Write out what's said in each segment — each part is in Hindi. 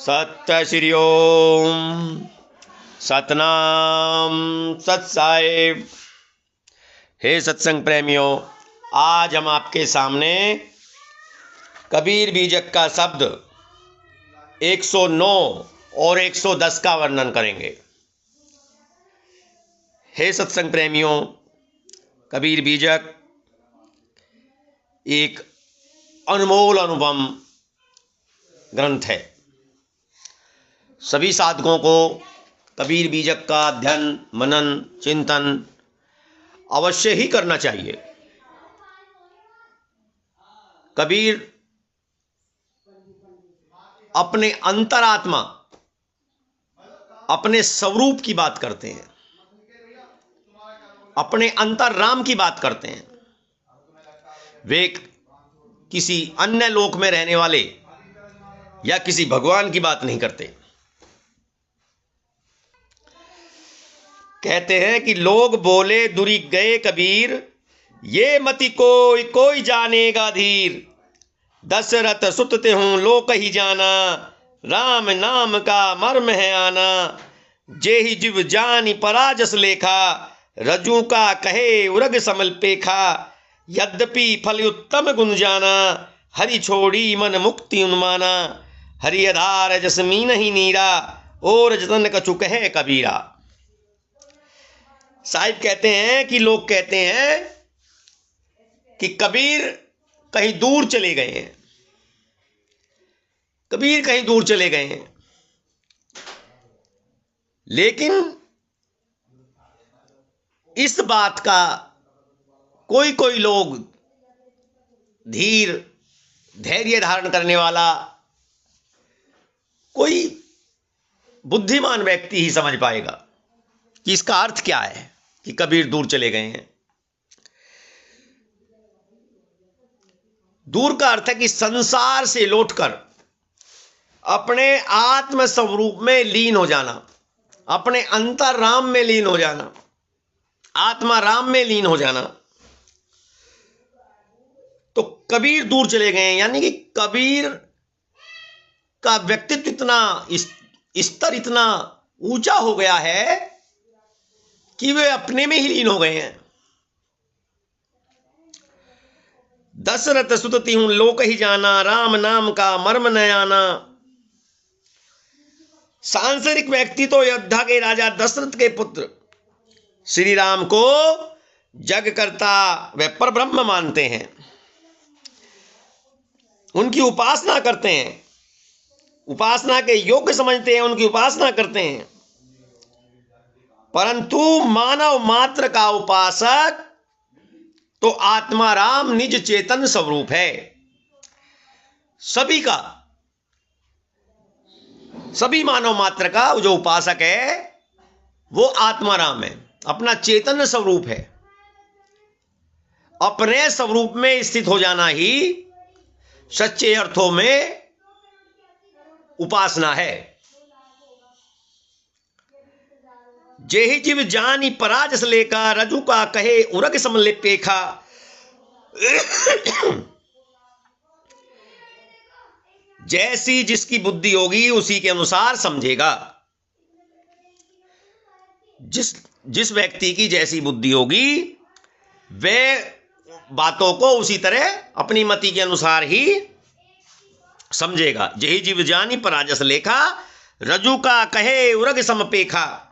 सत्य श्री ओम सतनाम सत साहिब। हे सत्संग प्रेमियों, आज हम आपके सामने कबीर बीजक का शब्द 109 और 110 का वर्णन करेंगे। हे सत्संग प्रेमियों, कबीर बीजक एक अनमोल अनुपम ग्रंथ है। सभी साधकों को कबीर बीजक का अध्ययन, मनन, चिंतन अवश्य ही करना चाहिए। कबीर अपने अंतरात्मा, अपने स्वरूप की बात करते हैं, अपने अंतर्राम की बात करते हैं। वे किसी अन्य लोक में रहने वाले या किसी भगवान की बात नहीं करते। कहते हैं कि लोग बोले दुरी गए कबीर, ये मति कोई कोई जानेगा धीर। दशरथ सुत ते हूं लोक ही जाना, राम नाम का मर्म है आना। जे ही जीव जानी पराजस लेखा, रजू का कहे उरग समल पेखा। यद्यपि फल उत्तम गुण जाना, हरि छोड़ी मन मुक्ति उन्माना। हरि आधार जसमीन ही नीरा, और जतन कछु कहे कबीरा। साहिब कहते हैं कि लोग कहते हैं कि कबीर कहीं दूर चले गए हैं, कबीर कहीं दूर चले गए हैं। लेकिन इस बात का कोई कोई लोग, धैर्य धारण करने वाला कोई बुद्धिमान व्यक्ति ही समझ पाएगा कि इसका अर्थ क्या है कि कबीर दूर चले गए हैं। दूर का अर्थ है कि संसार से लौटकर अपने आत्म स्वरूप में लीन हो जाना, अपने अंतर्राम में लीन हो जाना, आत्मा राम में लीन हो जाना। तो कबीर दूर चले गए हैं, यानी कि कबीर का व्यक्तित्व इतना, स्तर इतना ऊंचा हो गया है कि वे अपने में ही लीन हो गए हैं। दशरथ सुत हूं लोक ही जाना, राम नाम का मर्म न आना। सांसारिक व्यक्ति तो अयोध्या के राजा दशरथ के पुत्र श्री राम को जग करता व परब्रह्म मानते हैं, उनकी उपासना करते हैं, उपासना के योग्य समझते हैं, उनकी उपासना करते हैं। परंतु मानव मात्र का उपासक तो आत्मा राम निज चेतन स्वरूप है। सभी मानव मात्र का जो उपासक है वो आत्मा राम है, अपना चेतन स्वरूप है। अपने स्वरूप में स्थित हो जाना ही सच्चे अर्थों में उपासना है। जेहि जीव जानी पराजस लेखा, रजू का कहे उरग समले पेखा। जैसी जिसकी बुद्धि होगी उसी के अनुसार समझेगा। जिस व्यक्ति की जैसी बुद्धि होगी वे बातों को उसी तरह अपनी मति के अनुसार ही समझेगा। जेहि जीव जानी पराजस लेखा, रजू का कहे उरग सम पेखा।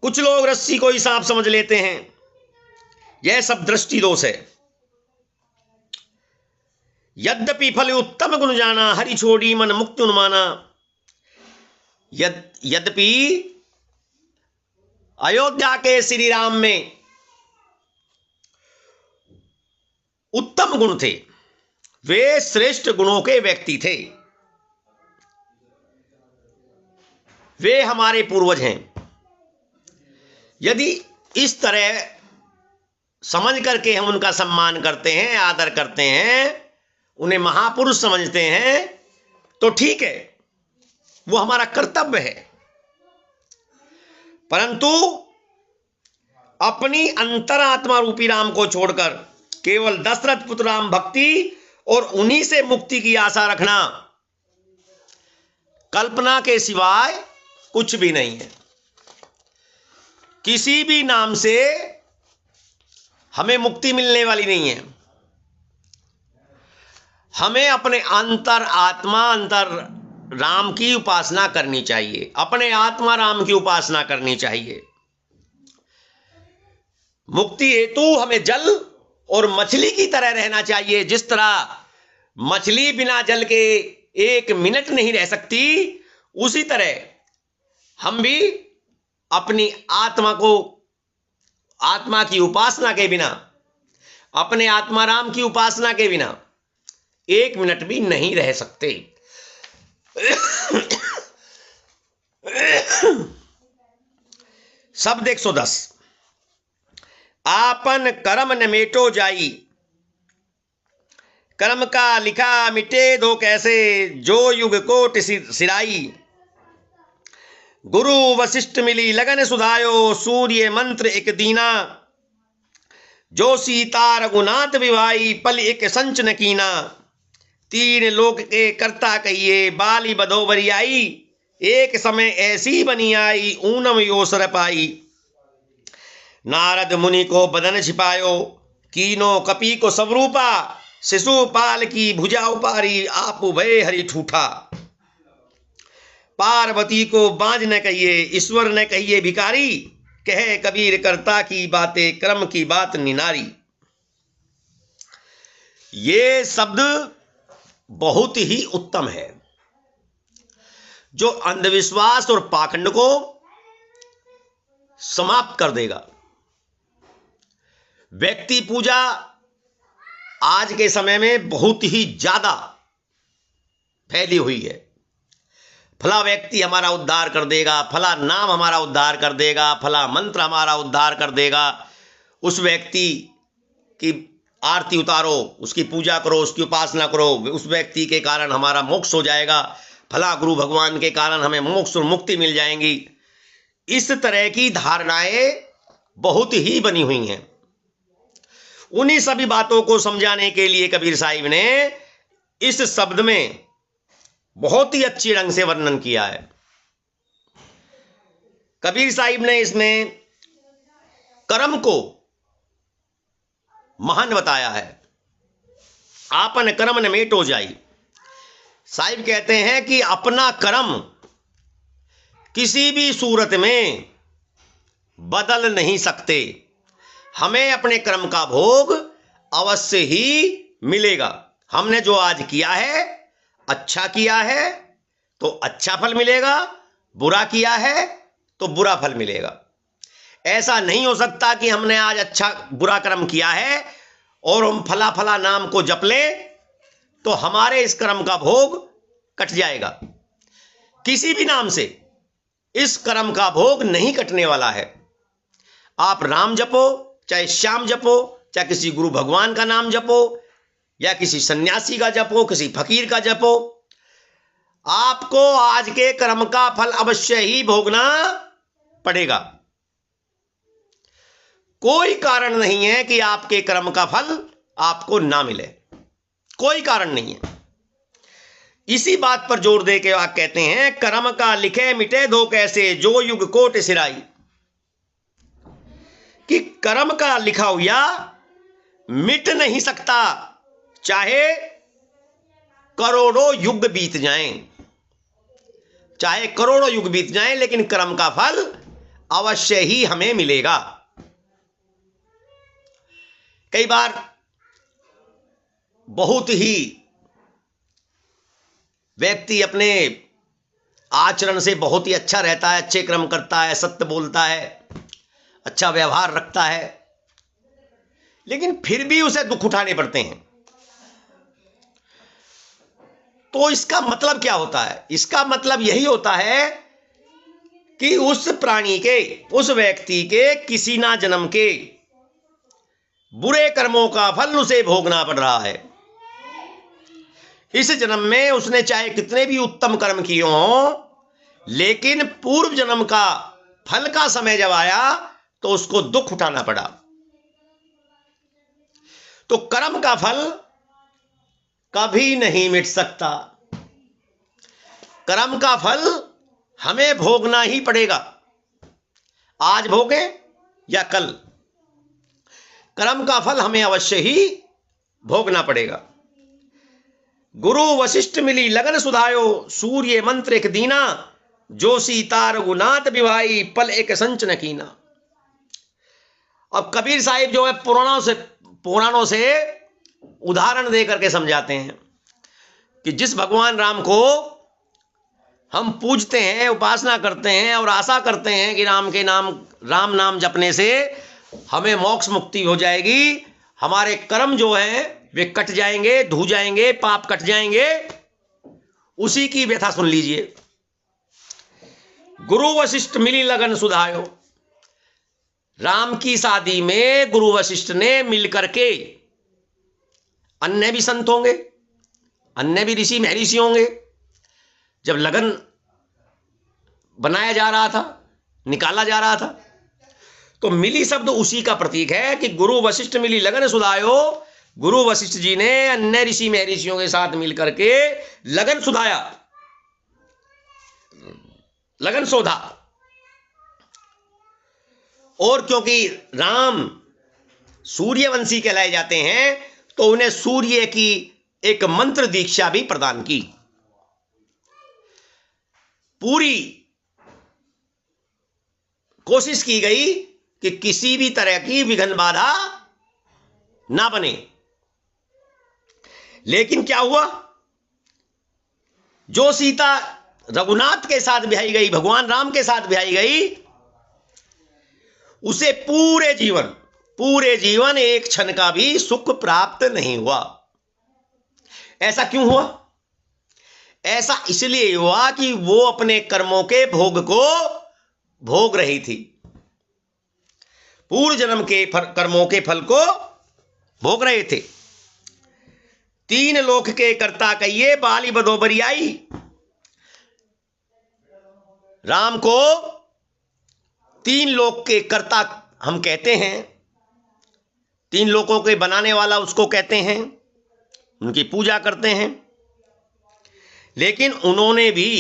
कुछ लोग रस्सी को ही सांप समझ लेते हैं, यह सब दृष्टि दोष है। यद्यपि फल उत्तम गुण जाना, हरि छोड़ी मन मुक्ति उन्माना। यद्यपि अयोध्या के श्री राम में उत्तम गुण थे, वे श्रेष्ठ गुणों के व्यक्ति थे, वे हमारे पूर्वज हैं। यदि इस तरह समझ करके हम उनका सम्मान करते हैं, आदर करते हैं, उन्हें महापुरुष समझते हैं तो ठीक है, वो हमारा कर्तव्य है। परंतु अपनी अंतरात्मा रूपी राम को छोड़कर केवल दशरथ पुत्र राम भक्ति और उन्हीं से मुक्ति की आशा रखना कल्पना के सिवाय कुछ भी नहीं है। किसी भी नाम से हमें मुक्ति मिलने वाली नहीं है। हमें अपने अंतर आत्मा, अंतर राम की उपासना करनी चाहिए, अपने आत्मा राम की उपासना करनी चाहिए। मुक्ति हेतु हमें जल और मछली की तरह रहना चाहिए। जिस तरह मछली बिना जल के 1 मिनट नहीं रह सकती, उसी तरह हम भी अपनी आत्मा को, आत्मा की उपासना के बिना, अपने आत्मा राम की उपासना के बिना 1 मिनट भी नहीं रह सकते। शब्द 110। आपन कर्म न मेटो जाई, कर्म का लिखा मिटे दो कैसे, जो युग कोट सिराई। गुरु वशिष्ठ मिली लगन सुधायो, सूर्य मंत्र एक दीना। जो सीता रघुनाथ विवाई, पल एक संच न कीना। 3 लोक के कर्ता कहिए, बाली बधोबरी आई। एक समय ऐसी बनी आई, ऊनम योसर पाई। नारद मुनि को बदन छिपायो, कीनो कपि को सबरूपा। शिशुपाल की भुजा उपारी, आप भय हरि ठूठा। पार्वती को बांझ न कहिए, ईश्वर न कहिए भिखारी। कहे कबीर कर्ता की बातें, कर्म की बात निनारी। ये शब्द बहुत ही उत्तम है, जो अंधविश्वास और पाखंड को समाप्त कर देगा। व्यक्ति पूजा आज के समय में बहुत ही ज्यादा फैली हुई है। फला व्यक्ति हमारा उद्धार कर देगा, फला नाम हमारा उद्धार कर देगा, फला मंत्र हमारा उद्धार कर देगा। उस व्यक्ति की आरती उतारो, उसकी पूजा करो, उसकी उपासना करो, उस व्यक्ति के कारण हमारा मोक्ष हो जाएगा। फला गुरु भगवान के कारण हमें मोक्ष और मुक्ति मिल जाएंगी। इस तरह की धारणाएं बहुत ही बनी हुई हैं। उन्हीं सभी बातों को समझाने के लिए कबीर साहिब ने इस शब्द में बहुत ही अच्छी ढंग से वर्णन किया है। कबीर साहिब ने इसमें कर्म को महान बताया है। आपन कर्म न मेटो जाई। साहिब कहते हैं कि अपना कर्म किसी भी सूरत में बदल नहीं सकते। हमें अपने कर्म का भोग अवश्य ही मिलेगा। हमने जो आज किया है, अच्छा किया है तो अच्छा फल मिलेगा, बुरा किया है तो बुरा फल मिलेगा। ऐसा नहीं हो सकता कि हमने आज अच्छा बुरा कर्म किया है और हम फला फला नाम को जप लें तो हमारे इस कर्म का भोग कट जाएगा। किसी भी नाम से इस कर्म का भोग नहीं कटने वाला है। आप राम जपो, चाहे श्याम जपो, चाहे किसी गुरु भगवान का नाम जपो, या किसी सन्यासी का जपो, किसी फकीर का जपो, आपको आज के कर्म का फल अवश्य ही भोगना पड़ेगा। कोई कारण नहीं है कि आपके कर्म का फल आपको ना मिले, कोई कारण नहीं है। इसी बात पर जोर दे के आप कहते हैं, कर्म का लिखे मिटे दो कैसे, जो युग कोट सिराई। कि कर्म का लिखा हुआ मिट नहीं सकता, चाहे करोड़ों युग बीत जाएं, चाहे करोड़ों युग बीत जाएं, लेकिन कर्म का फल अवश्य ही हमें मिलेगा। कई बार बहुत ही व्यक्ति अपने आचरण से बहुत ही अच्छा रहता है, अच्छे कर्म करता है, सत्य बोलता है, अच्छा व्यवहार रखता है, लेकिन फिर भी उसे दुख उठाने पड़ते हैं। तो इसका मतलब क्या होता है? इसका मतलब यही होता है कि उस प्राणी के, उस व्यक्ति के किसी ना जन्म के बुरे कर्मों का फल उसे भोगना पड़ रहा है। इस जन्म में उसने चाहे कितने भी उत्तम कर्म किए हों, लेकिन पूर्व जन्म का फल का समय जब आया तो उसको दुख उठाना पड़ा। तो कर्म का फल कभी नहीं मिट सकता। कर्म का फल हमें भोगना ही पड़ेगा, आज भोगे या कल, कर्म का फल हमें अवश्य ही भोगना पड़ेगा। गुरु वशिष्ठ मिली लगन सुधायो, सूर्य मंत्र एक दीना, जो सीता रघुनाथ विभाई, पल एक संचन कीना। अब कबीर साहिब जो है पुराणों से उदाहरण दे करके समझाते हैं कि जिस भगवान राम को हम पूजते हैं, उपासना करते हैं और आशा करते हैं कि राम नाम जपने से हमें मोक्ष मुक्ति हो जाएगी, हमारे कर्म जो हैं वे कट जाएंगे, धो जाएंगे, पाप कट जाएंगे, उसी की व्यथा सुन लीजिए। गुरु वशिष्ठ मिली लगन सुधायो, राम की शादी में गुरु वशिष्ठ ने मिलकर के, अन्य भी संत होंगे, अन्य भी ऋषि महर्षि होंगे, जब लगन बनाया जा रहा था, निकाला जा रहा था, तो मिली शब्द उसी का प्रतीक है कि गुरु वशिष्ठ मिली लगन सुधायो। गुरु वशिष्ठ जी ने अन्य ऋषि महर्षियों के साथ मिलकर के लगन सुधाया, लगन शोधा। और क्योंकि राम सूर्यवंशी कहलाए जाते हैं, तो उन्हें सूर्य की एक मंत्र दीक्षा भी प्रदान की। पूरी कोशिश की गई कि किसी भी तरह की विघ्न बाधा ना बने। लेकिन क्या हुआ, जो सीता रघुनाथ के साथ ब्याही गई, भगवान राम के साथ ब्याही गई, उसे पूरे जीवन एक क्षण का भी सुख प्राप्त नहीं हुआ। ऐसा क्यों हुआ? ऐसा इसलिए हुआ कि वो अपने कर्मों के भोग को भोग रही थी, पूर्व जन्म के कर्मों के फल को भोग रहे थे। तीन लोक के कर्ता कहिए, बाली बदोबरी आई। राम को तीन लोक के कर्ता हम कहते हैं, तीन लोकों के बनाने वाला उसको कहते हैं, उनकी पूजा करते हैं। लेकिन उन्होंने भी,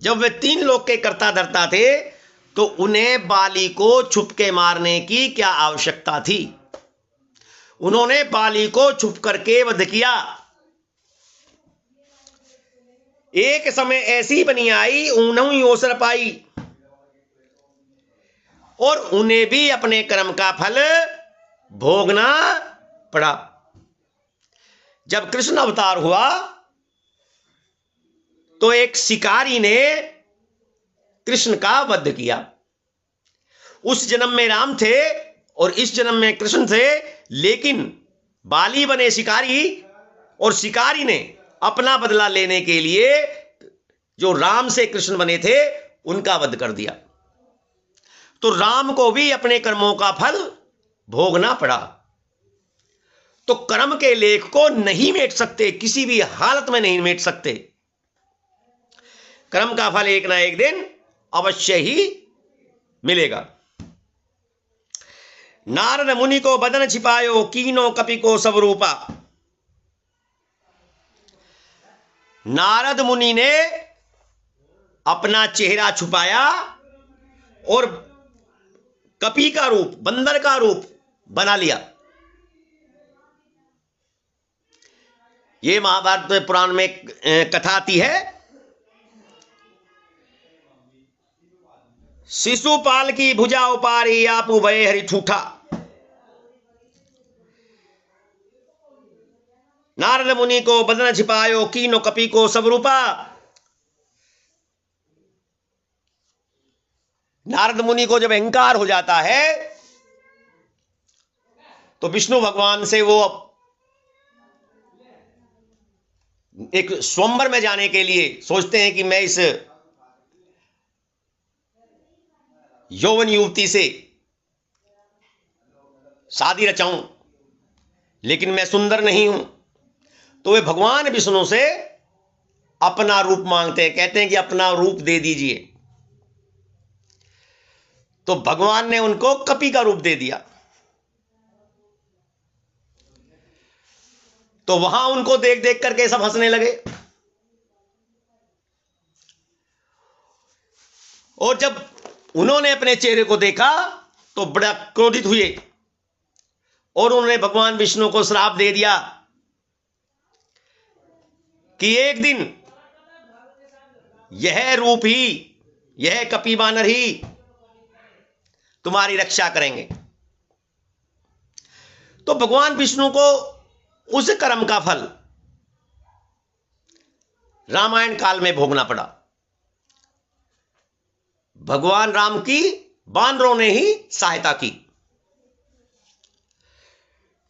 जब वे तीन लोक के कर्ता धर्ता थे, तो उन्हें बाली को छुप के मारने की क्या आवश्यकता थी? उन्होंने बाली को छुप करके वध किया। एक समय ऐसी बनी आई, ऊनहुं ओसर पाई, और उन्हें भी अपने कर्म का फल भोगना पड़ा। जब कृष्ण अवतार हुआ, तो एक शिकारी ने कृष्ण का वध किया। उस जन्म में राम थे और इस जन्म में कृष्ण थे, लेकिन बाली बने शिकारी, और शिकारी ने अपना बदला लेने के लिए जो राम से कृष्ण बने थे उनका वध कर दिया। तो राम को भी अपने कर्मों का फल भोगना पड़ा। तो कर्म के लेख को नहीं मेट सकते, किसी भी हालत में नहीं मेट सकते। कर्म का फल एक ना एक दिन अवश्य ही मिलेगा। नारद मुनि को बदन छिपायो, कीनो कपि को सब रूपा। नारद मुनि ने अपना चेहरा छुपाया और कपि का रूप, बंदर का रूप बना लिया। ये महाभारत पुराण में कथा आती है। शिशुपाल की भुजा उपारी, आपू भय हरि ठूठा। नारद मुनि को बदन छिपायो, कीनो कपि को सब रूपा। नारद मुनि को जब अहंकार हो जाता है, तो विष्णु भगवान से वो एक स्वयंवर में जाने के लिए सोचते हैं कि मैं इस यौवन युवती से शादी रचाऊं, लेकिन मैं सुंदर नहीं हूं। तो वे भगवान विष्णु से अपना रूप मांगते हैं, कहते हैं कि अपना रूप दे दीजिए। तो भगवान ने उनको कपि का रूप दे दिया। तो वहां उनको देख देख करके सब हंसने लगे। और जब उन्होंने अपने चेहरे को देखा तो बड़ा क्रोधित हुए और उन्होंने भगवान विष्णु को श्राप दे दिया कि एक दिन यह रूप ही, यह कपि वानर ही तुम्हारी रक्षा करेंगे। तो भगवान विष्णु को उस कर्म का फल रामायण काल में भोगना पड़ा। भगवान राम की वानरों ने ही सहायता की।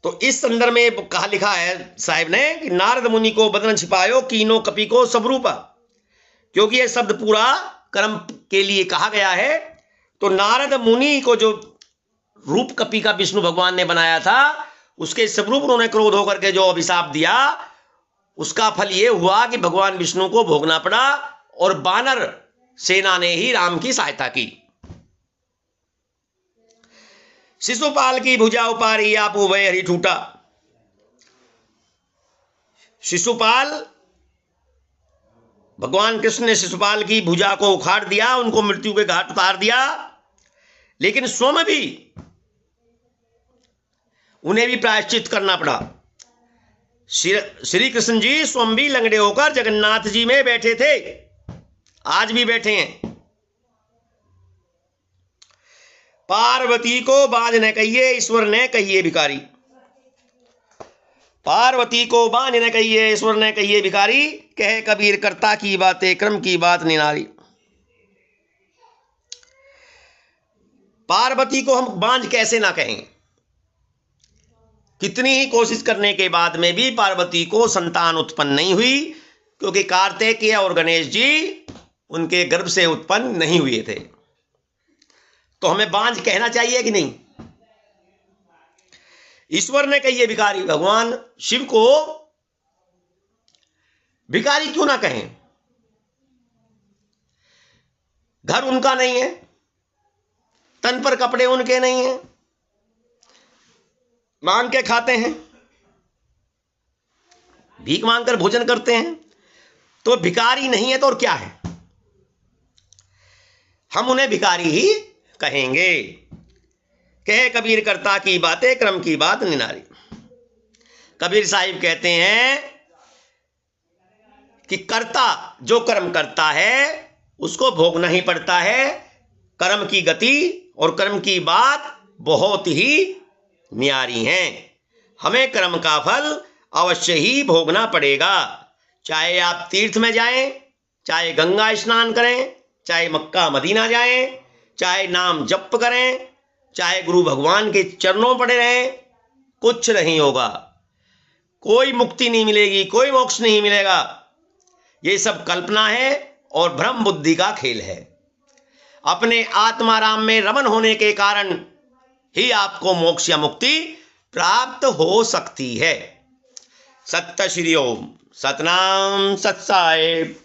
तो इस संदर्भ में कहा लिखा है साहिब ने कि नारद मुनि को बदन छिपायो कीनो कपि को सब रूपा, क्योंकि यह शब्द पूरा कर्म के लिए कहा गया है। तो नारद मुनि को जो रूप कपि का विष्णु भगवान ने बनाया था, उसके स्वरूप उन्होंने क्रोध होकर के जो अभिशाप दिया, उसका फल यह हुआ कि भगवान विष्णु को भोगना पड़ा और वानर सेना ने ही राम की सहायता की। शिशुपाल की भुजा उपारी आपू भय हरि ठूटा। शिशुपाल, भगवान कृष्ण ने शिशुपाल की भुजा को उखाड़ दिया, उनको मृत्यु के घाट उतार दिया, लेकिन स्वयं भी उन्हें भी प्रायश्चित करना पड़ा। श्री कृष्ण जी स्वयं भी लंगड़े होकर जगन्नाथ जी में बैठे थे, आज भी बैठे हैं। पार्वती को बांझ न कहिए, ईश्वर ने कहिए भिखारी। पार्वती को बांझ न कहिए, ईश्वर ने कहिए भिखारी, कहे कबीर कर्ता की बातें क्रम की बात निराली। पार्वती को हम बांझ कैसे ना कहें? कितनी ही कोशिश करने के बाद में भी पार्वती को संतान उत्पन्न नहीं हुई, क्योंकि कार्तिकेय और गणेश जी उनके गर्भ से उत्पन्न नहीं हुए थे। तो हमें बांझ कहना चाहिए कि नहीं? ईश्वर ने कहिए भिखारी, भगवान शिव को भिखारी क्यों ना कहें? घर उनका नहीं है, तन पर कपड़े उनके नहीं हैं, मांग के खाते हैं, भीख मांगकर भोजन करते हैं, तो भिखारी नहीं है तो और क्या है? हम उन्हें भिखारी ही कहेंगे। कहे कबीर कर्ता की बातें क्रम की बात निराली। कबीर साहिब कहते हैं कि कर्ता जो कर्म करता है उसको भोगना ही पड़ता है। कर्म की गति और कर्म की बात बहुत ही न्यारी हैं। हमें कर्म का फल अवश्य ही भोगना पड़ेगा। चाहे आप तीर्थ में जाएं, चाहे गंगा स्नान करें, चाहे मक्का मदीना जाएं, चाहे नाम जप करें, चाहे गुरु भगवान के चरणों पड़े रहें, कुछ नहीं होगा। कोई मुक्ति नहीं मिलेगी, कोई मोक्ष नहीं मिलेगा। ये सब कल्पना है और भ्रम बुद्धि का खेल है। अपने आत्माराम में रमन होने के कारण ही आपको मोक्ष या मुक्ति प्राप्त हो सकती है। सत्य श्री ओम। सतनाम सत साहिब।